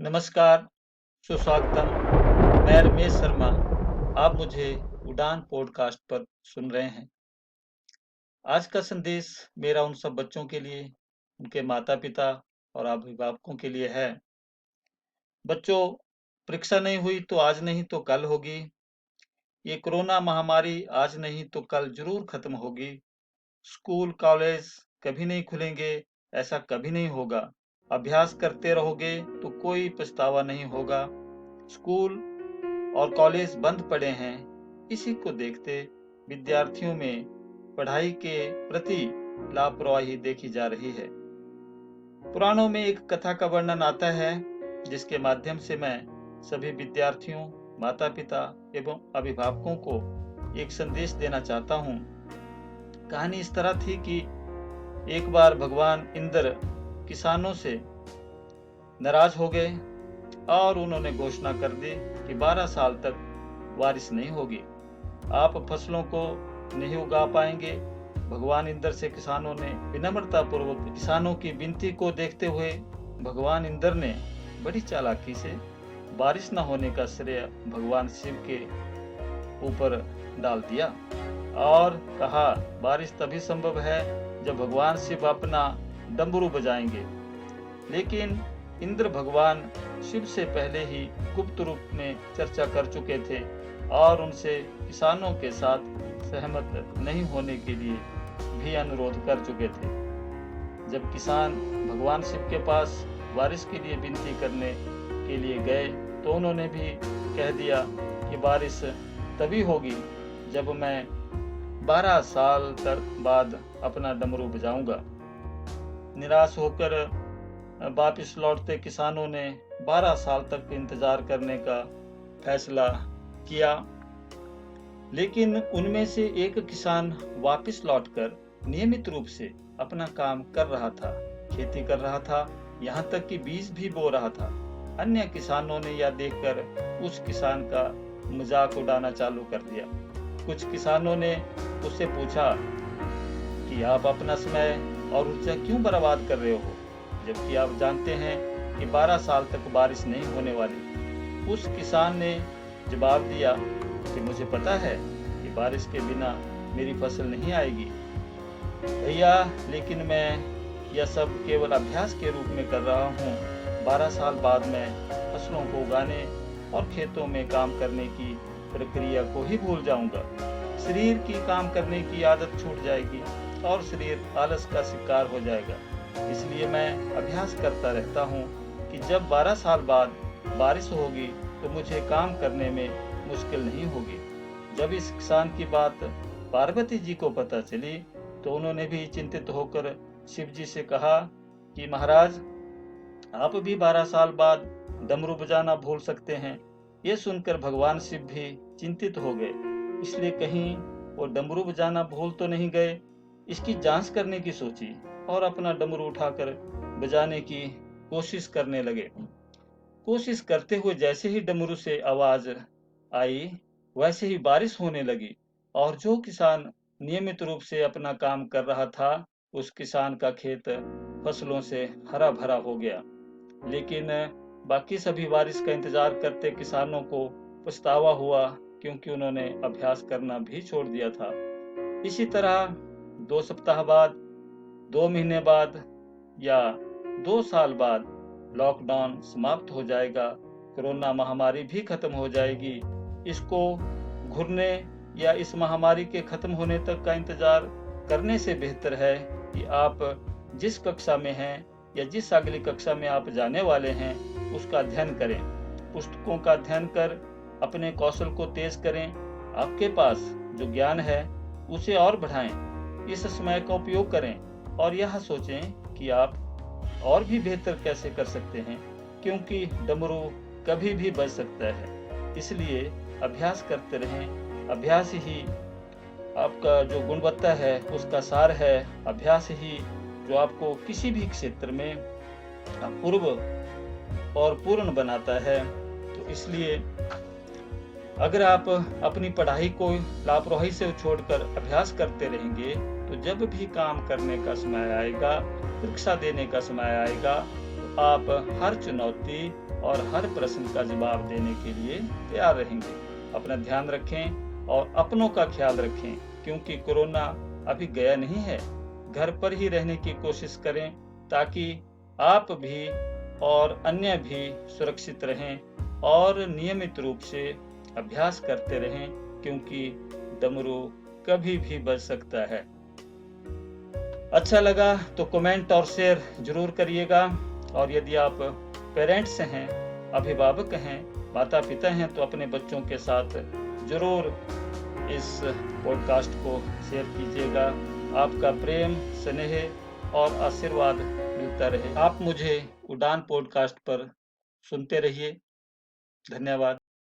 नमस्कार, सुस्वागतम। मैं रमेश शर्मा। आप मुझे उड़ान पॉडकास्ट पर सुन रहे हैं। आज का संदेश मेरा उन सब बच्चों के लिए, उनके माता-पिता और अभिभावकों के लिए है। बच्चों, परीक्षा नहीं हुई तो आज नहीं तो कल होगी। ये कोरोना महामारी आज नहीं तो कल ज़रूर खत्म होगी। स्कूल, कॉलेज कभी नहीं खुलेंगे, ऐसा कभी नहीं होगा। अभ्यास करते रहोगे तो कोई पछतावा नहीं होगा। स्कूल और कॉलेज बंद पड़े हैं। इसी को देखते विद्यार्थियों में पढ़ाई के प्रति लापरवाही देखी जा रही है। पुराणों में एक कथा का वर्णन आता है, जिसके माध्यम से मैं सभी विद्यार्थियों, माता-पिता एवं अभिभावकों को एक संदेश देना चाहता हूँ। कहानी इस तरह थी कि एक बार भगवान इंद्र किसानों से नाराज हो गए और उन्होंने घोषणा कर दी कि 12 साल तक बारिश नहीं होगी। आप फसलों को नहीं उगा पाएंगे। भगवान इंद्र से किसानों ने विनम्रता पूर्वक किसानों की विनती को देखते हुए भगवान इंद्र ने बड़ी चालाकी से बारिश न होने का श्रेय भगवान शिव के ऊपर डाल दिया और कहा, बारिश तभी संभव है जब भगवान शिव अपना डमरू बजाएंगे। लेकिन इंद्र भगवान शिव से पहले ही गुप्त रूप में चर्चा कर चुके थे और उनसे किसानों के साथ सहमत नहीं होने के लिए भी अनुरोध कर चुके थे। जब किसान भगवान शिव के पास बारिश के लिए विनती करने के लिए गए तो उन्होंने भी कह दिया कि बारिश तभी होगी जब मैं 12 साल तक बाद अपना डमरू बजाऊंगा। निराश होकर वापिस लौटते किसानों ने 12 साल तक इंतजार करने का फैसला किया। लेकिन उनमें से एक किसान वापिस लौटकर नियमित रूप से अपना काम कर रहा था, खेती कर रहा था, यहाँ तक कि बीज भी बो रहा था। अन्य किसानों ने यह देखकर उस किसान का मजाक उड़ाना चालू कर दिया। कुछ किसानों ने उससे पूछा कि आप अपना समय और ऊर्जा क्यों बर्बाद कर रहे हो, जबकि आप जानते हैं कि 12 साल तक बारिश नहीं होने वाली। उस किसान ने जवाब दिया कि मुझे पता है कि बारिश के बिना मेरी फसल नहीं आएगी भैया, लेकिन मैं यह सब केवल अभ्यास के रूप में कर रहा हूँ। 12 साल बाद मैं फसलों को उगाने और खेतों में काम करने की प्रक्रिया को ही भूल जाऊंगा। शरीर की काम करने की आदत छूट जाएगी और शरीर आलस का शिकार हो जाएगा। इसलिए मैं अभ्यास करता रहता हूँ कि जब 12 साल बाद बारिश होगी तो मुझे काम करने में मुश्किल नहीं होगी। जब इस किसान की बात पार्वती जी को पता चली तो उन्होंने भी चिंतित होकर शिव जी से कहा कि महाराज, आप भी 12 साल बाद डमरू बजाना भूल सकते हैं। ये सुनकर भगवान शिव भी चिंतित हो गए, इसलिए कहीं वो डमरू बजाना भूल तो नहीं गए, इसकी जांच करने की सोची और अपना डमरू उठाकर बजाने की कोशिश करने लगे। कोशिश करते हुए जैसे ही डमरू से आवाज आई, वैसे ही बारिश होने लगी और जो किसान नियमित रूप से अपना काम कर रहा था, उस किसान का खेत फसलों से हरा भरा हो गया। लेकिन बाकी सभी बारिश का इंतजार करते किसानों को पछतावा हुआ, क्योंकि उन्होंने अभ्यास करना भी छोड़ दिया था। इसी तरह 2 सप्ताह बाद, 2 महीने बाद या 2 साल बाद लॉकडाउन समाप्त हो जाएगा, कोरोना महामारी भी खत्म हो जाएगी। इसको घुरने या इस महामारी के खत्म होने तक का इंतजार करने से बेहतर है कि आप जिस कक्षा में हैं या जिस अगली कक्षा में आप जाने वाले हैं, उसका अध्ययन करें। पुस्तकों का अध्ययन कर अपने कौशल को तेज करें। आपके पास जो ज्ञान है उसे और बढ़ाएं। इस समय का उपयोग करें और यह सोचें कि आप और भी बेहतर कैसे कर सकते हैं, क्योंकि डमरू कभी भी बज सकता है। इसलिए अभ्यास करते रहें। अभ्यास ही आपका जो गुणवत्ता है उसका सार है। अभ्यास ही जो आपको किसी भी क्षेत्र में पूर्व और पूर्ण बनाता है। तो इसलिए अगर आप अपनी पढ़ाई को लापरवाही से छोड़कर अभ्यास करते रहेंगे तो जब भी काम करने का समय आएगा, परीक्षा देने का समय आएगा, तो आप हर चुनौती और हर प्रश्न का जवाब देने के लिए तैयार रहेंगे। अपना ध्यान रखें और अपनों का ख्याल रखें, क्योंकि कोरोना अभी गया नहीं है। घर पर ही रहने की कोशिश करें ताकि आप भी और अन्य भी सुरक्षित रहें और नियमित रूप से अभ्यास करते रहें, क्योंकि डमरू कभी भी बज सकता है। अच्छा लगा तो कमेंट और शेयर जरूर करिएगा, और यदि आप पेरेंट्स हैं, अभिभावक हैं, माता-पिता हैं, तो अपने बच्चों के साथ जरूर इस पॉडकास्ट को शेयर कीजिएगा। आपका प्रेम, स्नेह और आशीर्वाद मिलता रहे। आप मुझे उड़ान पॉडकास्ट पर सुनते रहिए। धन्यवाद।